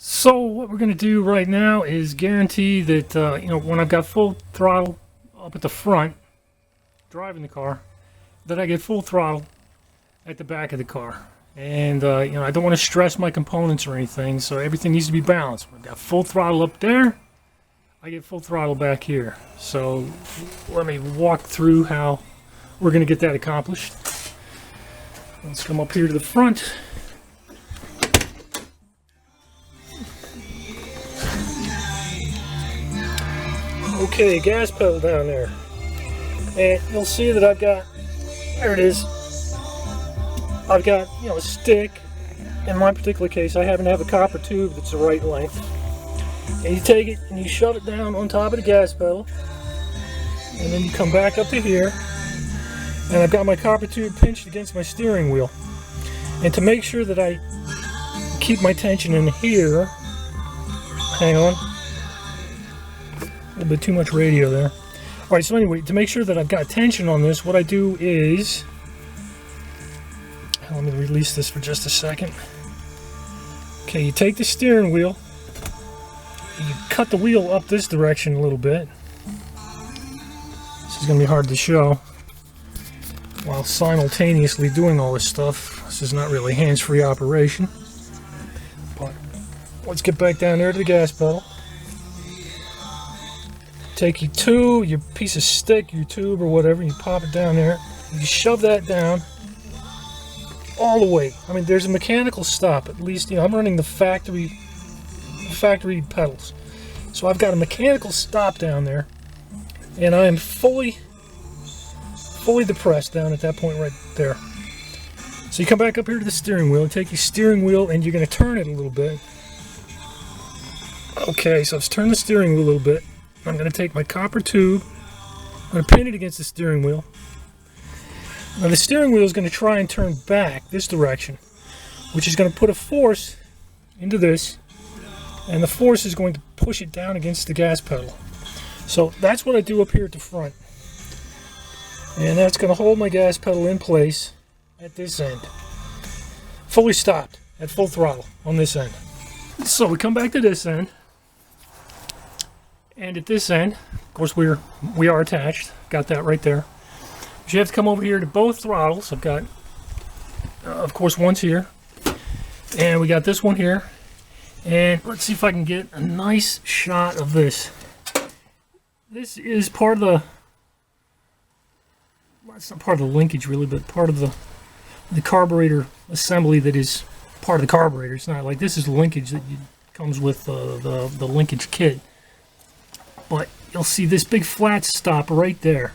So what we're going to do right now is guarantee that when I've got full throttle up at the front driving the car, that I get full throttle at the back of the car. And I don't want to stress my components or anything, so everything needs to be balanced. I've got full throttle up there, I get full throttle back here. So let me walk through how we're going to get that accomplished. Let's come up here to the front. Okay, gas pedal down there, and you'll see that I've got, there it is, I've got, a stick. In my particular case, I happen to have a copper tube that's the right length, and you take it and you shove it down on top of the gas pedal, and then you come back up to here, and I've got my copper tube pinched against my steering wheel. And to make sure that I keep my tension in here, hang on, a little bit too much radio there. Alright, so anyway, to make sure that I've got tension on this, what I do is, let me release this for just a second. Okay, you take the steering wheel, you cut the wheel up this direction a little bit. This is going to be hard to show while simultaneously doing all this stuff. This is not really hands-free operation. But let's get back down there to the gas pedal. Take your piece of stick, your tube or whatever, you pop it down there, you shove that down all the way. I mean, there's a mechanical stop, at least, I'm running the factory pedals. So I've got a mechanical stop down there, and I am fully depressed down at that point right there. So you come back up here to the steering wheel, and take your steering wheel, and you're going to turn it a little bit. Okay, so I've turned the steering wheel a little bit. I'm going to take my copper tube, I'm going to pin it against the steering wheel. Now the steering wheel is going to try and turn back this direction, which is going to put a force into this, and the force is going to push it down against the gas pedal. So that's what I do up here at the front. And that's going to hold my gas pedal in place at this end. Fully stopped at full throttle on this end. So we come back to this end. And at this end, of course, we are attached. Got that right there. But you have to come over here to both throttles. I've got, of course, one's here, and we got this one here. And let's see if I can get a nice shot of this. This is part of the, well, it's not part of the linkage really, but part of the carburetor assembly that is part of the carburetor. It's not like this is linkage that comes with the linkage kit. But you'll see this big flat stop right there.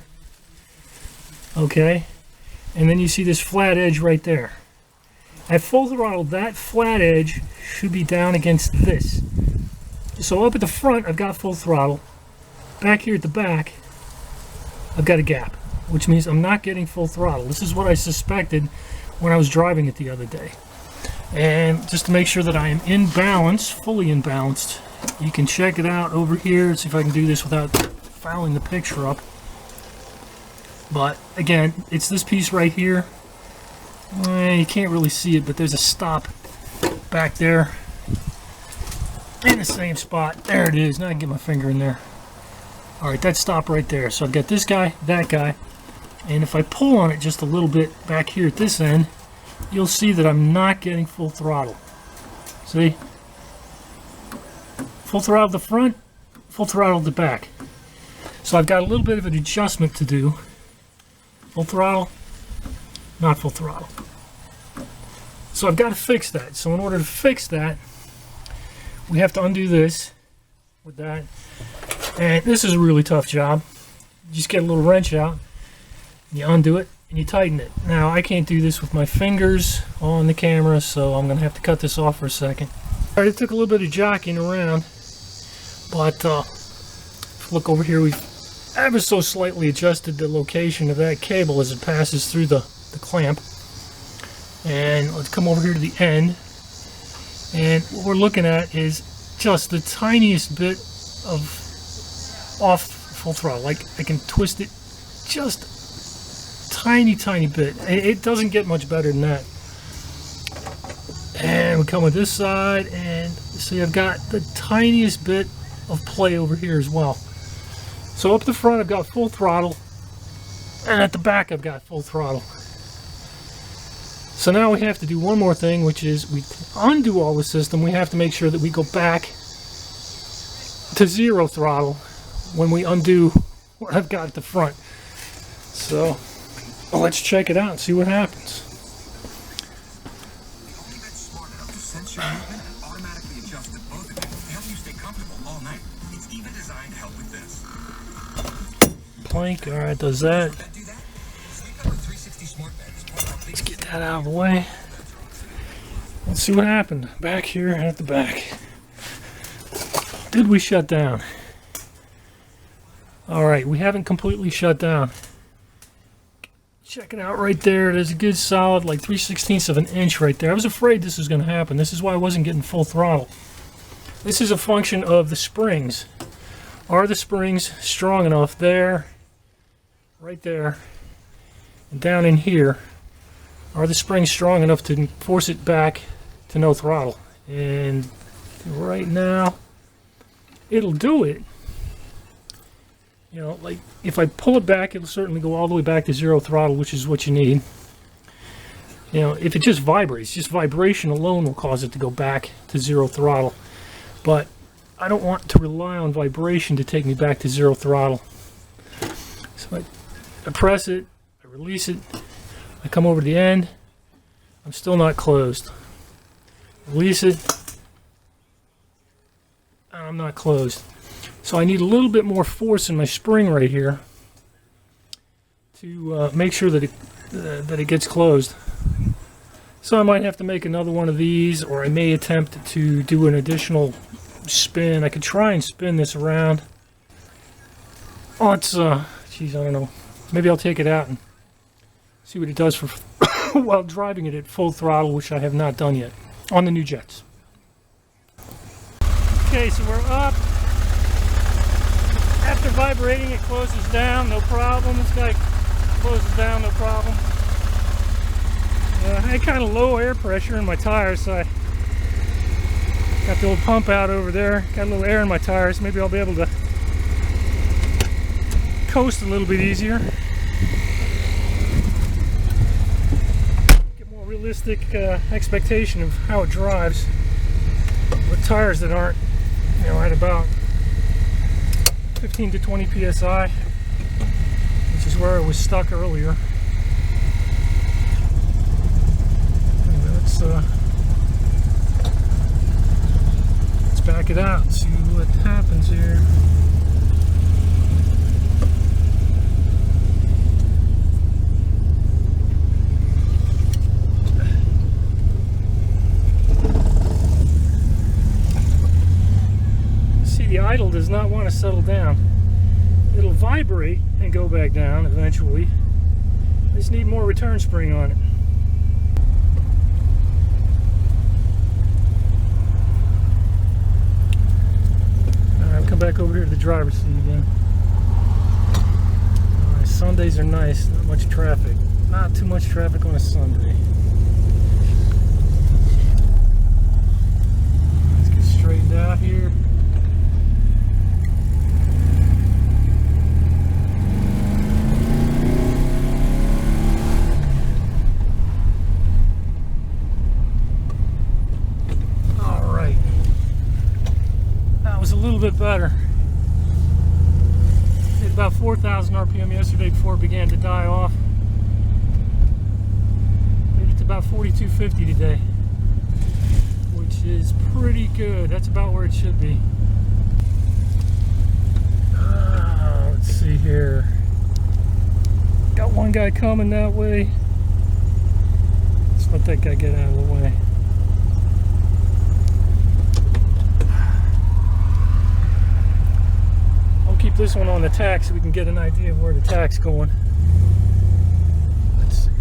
Okay? And then you see this flat edge right there. At full throttle, that flat edge should be down against this. So up at the front, I've got full throttle. Back here at the back, I've got a gap, which means I'm not getting full throttle. This is what I suspected when I was driving it the other day. And just to make sure that I am in balance, fully in balance, you can check it out over here. See if I can do this without fouling the picture up. But again, it's this piece right here. You can't really see it, but there's a stop back there in the same spot. There it is. Now I can get my finger in there. Alright, that stop right there. So I've got this guy, that guy, and if I pull on it just a little bit back here at this end, you'll see that I'm not getting full throttle. See? Full throttle at the front, full throttle at the back. So I've got a little bit of an adjustment to do. Full throttle, not full throttle. So I've got to fix that. So in order to fix that, we have to undo this with that. And this is a really tough job. You just get a little wrench out, you undo it, and you tighten it. Now I can't do this with my fingers on the camera, so I'm going to have to cut this off for a second. Alright, it took a little bit of jockeying around, but if you look over here, we've ever so slightly adjusted the location of that cable as it passes through the clamp. And let's come over here to the end, and what we're looking at is just the tiniest bit of off full throttle. Like I can twist it just tiny bit. It doesn't get much better than that. And we come with this side, and See, I've got the tiniest bit of play over here as well. So up the front I've got full throttle, and at the back I've got full throttle. So now we have to do one more thing, which is we undo all the system. We have to make sure that we go back to 0 throttle when we undo what I've got at the front. So let's check it out and see what happens. Plank, alright, does that. Let's get that out of the way. Let's see what happened back here at the back. Did we shut down? Alright, we haven't completely shut down. Check it out right there. There's a good solid like 3/16 of an inch right there. I was afraid this was going to happen. This is why I wasn't getting full throttle. This is a function of the springs. Are the springs strong enough there, right there, and down in here? Are the springs strong enough to force it back to no throttle? And right now, it'll do it. You know, like if I pull it back, it'll certainly go all the way back to 0 throttle, which is what you need. You know, if it just vibrates, just vibration alone will cause it to go back to 0 throttle. But I don't want to rely on vibration to take me back to 0 throttle. So I press it, I release it, I come over to the end, I'm still not closed. Release it, I'm not closed. So I need a little bit more force in my spring right here to make sure that it gets closed. So I might have to make another one of these, or I may attempt to do an additional spin. I could try and spin this around. Oh, it's geez, I don't know. Maybe I'll take it out and see what it does for while driving it at full throttle, which I have not done yet on the new jets. Okay, so we're up. After vibrating, it closes down, no problem. This guy closes down, no problem. I had kind of low air pressure in my tires, so I got the old pump out over there. Got a little air in my tires. Maybe I'll be able to coast a little bit easier. Get more realistic expectation of how it drives with tires that aren't, you know, at about 15 to 20 psi, which is where I was stuck earlier. Anyway, let's back it out and see what happens here. The idle does not want to settle down. It'll vibrate and go back down eventually. I just need more return spring on it. Alright, come back over here to the driver's seat again. Alright, Sundays are nice, not much traffic. Not too much traffic on a Sunday. Let's get straightened out here. Bit better. Hit about 4,000 RPM yesterday before it began to die off. Made it to about 4,250 today, which is pretty good. That's about where it should be. Let's see here. Got one guy coming that way. Let's let that guy get out of the way. Keep this one on the tack so we can get an idea of where the tack's going. Let's see.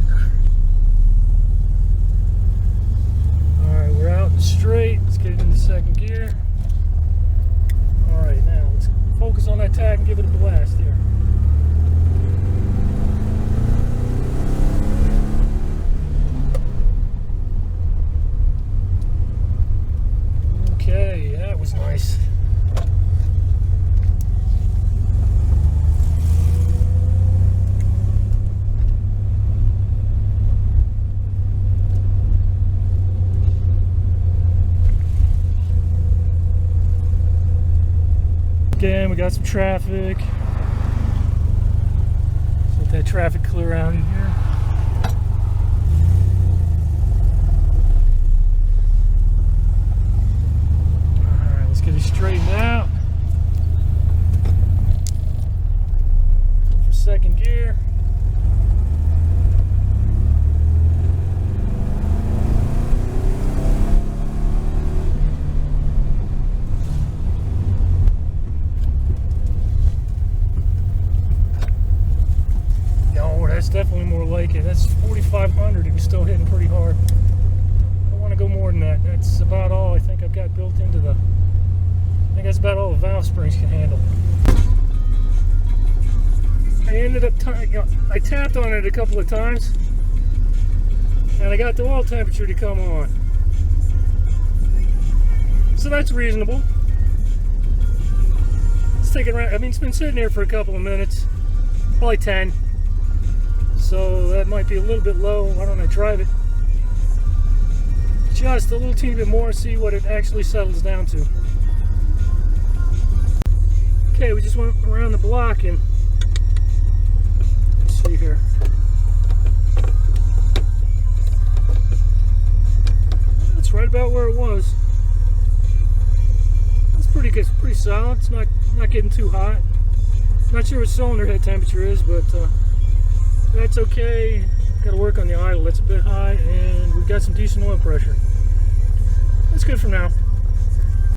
Alright, we're out and straight. Let's get it into second gear. Alright, now let's focus on that tack and give it a blast here. Okay. was nice. Again, we got some traffic. Let's let that traffic clear out in here. Alright, let's get it straightened out. For second gear. That's definitely more like it. That's 4,500. It was still hitting pretty hard. I don't want to go more than that. That's about all I think I've got built into the. I think that's about all the valve springs can handle. I ended up, I tapped on it a couple of times, and I got the oil temperature to come on. So that's reasonable. Let's take it around. I mean, it's been sitting here for a couple of minutes, probably 10. So that might be a little bit low. Why don't I drive it just a little teeny bit more and see what it actually settles down to. Okay, we just went around the block and let's see here. That's right about where it was. That's pretty good, pretty solid. It's not getting too hot. Not sure what cylinder head temperature is, but that's okay. Got to work on the idle. That's a bit high, and we've got some decent oil pressure. That's good for now.